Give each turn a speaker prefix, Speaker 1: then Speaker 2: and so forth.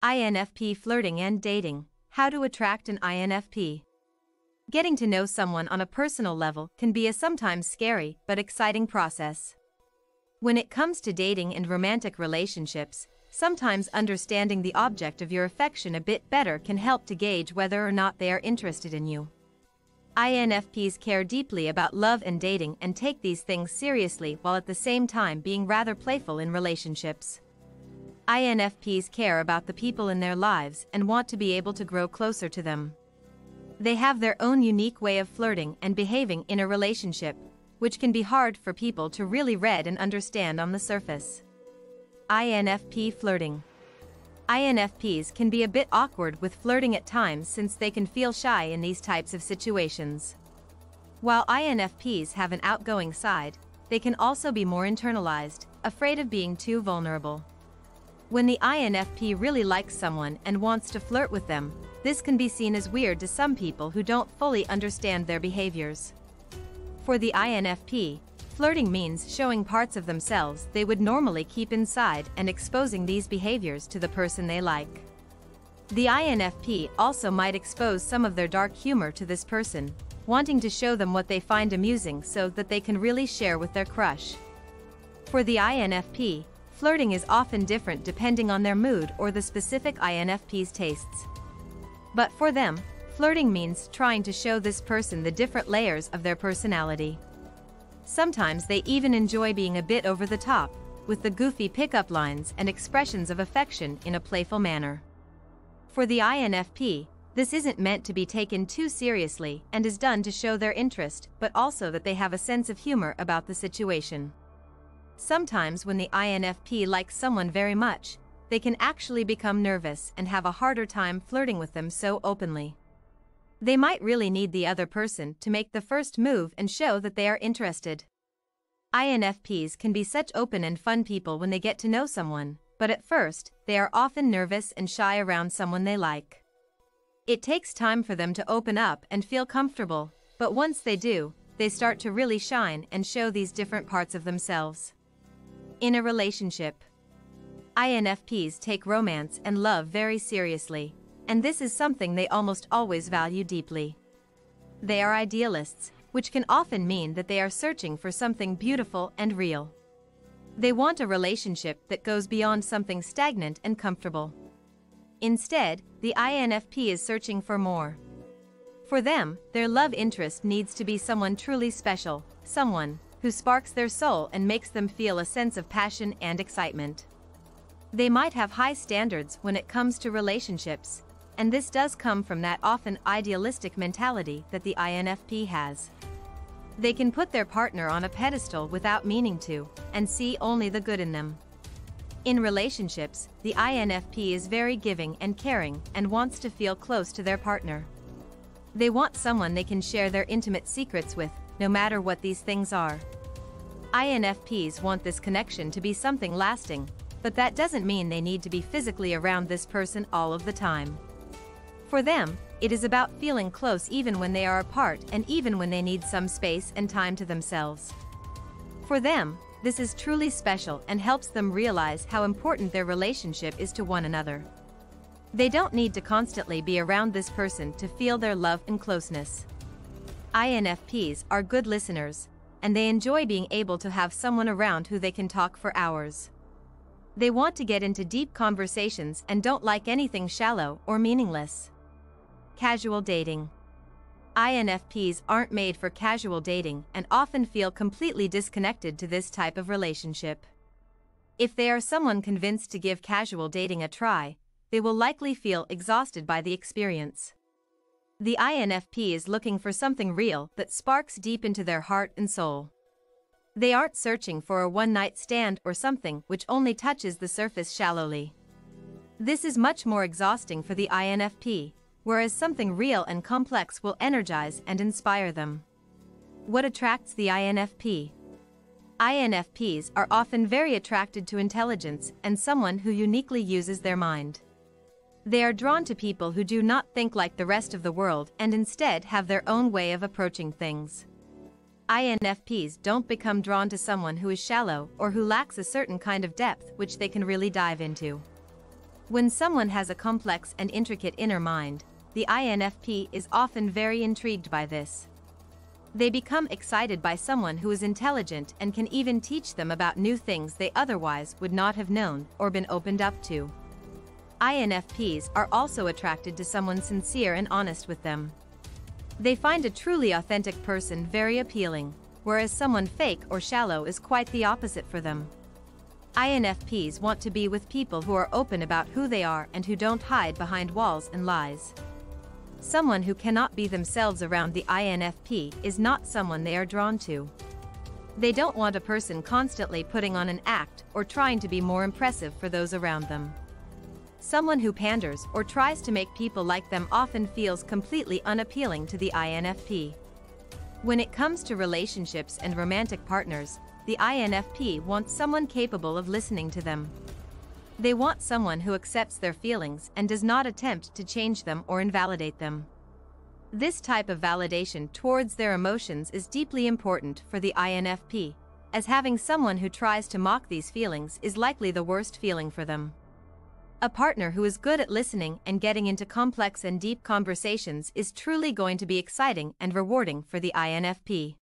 Speaker 1: INFP flirting and dating. How to attract an INFP. Getting to know someone on a personal level can be a sometimes scary but exciting process. When it comes to dating and romantic relationships, sometimes understanding the object of your affection a bit better can help to gauge whether or not they are interested in you. INFPs care deeply about love and dating and take these things seriously while at the same time being rather playful in relationships. INFPs care about the people in their lives and want to be able to grow closer to them. They have their own unique way of flirting and behaving in a relationship, which can be hard for people to really read and understand on the surface. INFP flirting. INFPs can be a bit awkward with flirting at times since they can feel shy in these types of situations. While INFPs have an outgoing side, they can also be more internalized, afraid of being too vulnerable. When the INFP really likes someone and wants to flirt with them, this can be seen as weird to some people who don't fully understand their behaviors. For the INFP, flirting means showing parts of themselves they would normally keep inside and exposing these behaviors to the person they like. The INFP also might expose some of their dark humor to this person, wanting to show them what they find amusing so that they can really share with their crush. For the INFP, flirting is often different depending on their mood or the specific INFP's tastes. But for them, flirting means trying to show this person the different layers of their personality. Sometimes they even enjoy being a bit over the top, with the goofy pickup lines and expressions of affection in a playful manner. For the INFP, this isn't meant to be taken too seriously and is done to show their interest, but also that they have a sense of humor about the situation. Sometimes when the INFP likes someone very much, they can actually become nervous and have a harder time flirting with them so openly. They might really need the other person to make the first move and show that they are interested. INFPs can be such open and fun people when they get to know someone, but at first, they are often nervous and shy around someone they like. It takes time for them to open up and feel comfortable, but once they do, they start to really shine and show these different parts of themselves. In a relationship, INFPs take romance and love very seriously, and this is something they almost always value deeply. They are idealists, which can often mean that they are searching for something beautiful and real. They want a relationship that goes beyond something stagnant and comfortable. Instead, the INFP is searching for more. For them, their love interest needs to be someone truly special, someone who sparks their soul and makes them feel a sense of passion and excitement. They might have high standards when it comes to relationships, and this does come from that often idealistic mentality that the INFP has. They can put their partner on a pedestal without meaning to, and see only the good in them. In relationships, the INFP is very giving and caring and wants to feel close to their partner. They want someone they can share their intimate secrets with, no matter what these things are. INFPs want this connection to be something lasting, but that doesn't mean they need to be physically around this person all of the time. For them, it is about feeling close even when they are apart and even when they need some space and time to themselves. For them, this is truly special and helps them realize how important their relationship is to one another. They don't need to constantly be around this person to feel their love and closeness. INFPs are good listeners, and they enjoy being able to have someone around who they can talk for hours. They want to get into deep conversations and don't like anything shallow or meaningless. Casual dating. INFPs aren't made for casual dating and often feel completely disconnected to this type of relationship. If they are someone convinced to give casual dating a try, they will likely feel exhausted by the experience. The INFP is looking for something real that sparks deep into their heart and soul. They aren't searching for a one-night stand or something which only touches the surface shallowly. This is much more exhausting for the INFP, whereas something real and complex will energize and inspire them. What attracts the INFP? INFPs are often very attracted to intelligence and someone who uniquely uses their mind. They are drawn to people who do not think like the rest of the world and instead have their own way of approaching things. INFPs don't become drawn to someone who is shallow or who lacks a certain kind of depth which they can really dive into. When someone has a complex and intricate inner mind, the INFP is often very intrigued by this. They become excited by someone who is intelligent and can even teach them about new things they otherwise would not have known or been opened up to. INFPs are also attracted to someone sincere and honest with them. They find a truly authentic person very appealing, whereas someone fake or shallow is quite the opposite for them. INFPs want to be with people who are open about who they are and who don't hide behind walls and lies. Someone who cannot be themselves around the INFP is not someone they are drawn to. They don't want a person constantly putting on an act or trying to be more impressive for those around them. Someone who panders or tries to make people like them often feels completely unappealing to the INFP. When it comes to relationships and romantic partners, the INFP wants someone capable of listening to them. They want someone who accepts their feelings and does not attempt to change them or invalidate them. This type of validation towards their emotions is deeply important for the INFP, as having someone who tries to mock these feelings is likely the worst feeling for them. A partner who is good at listening and getting into complex and deep conversations is truly going to be exciting and rewarding for the INFP.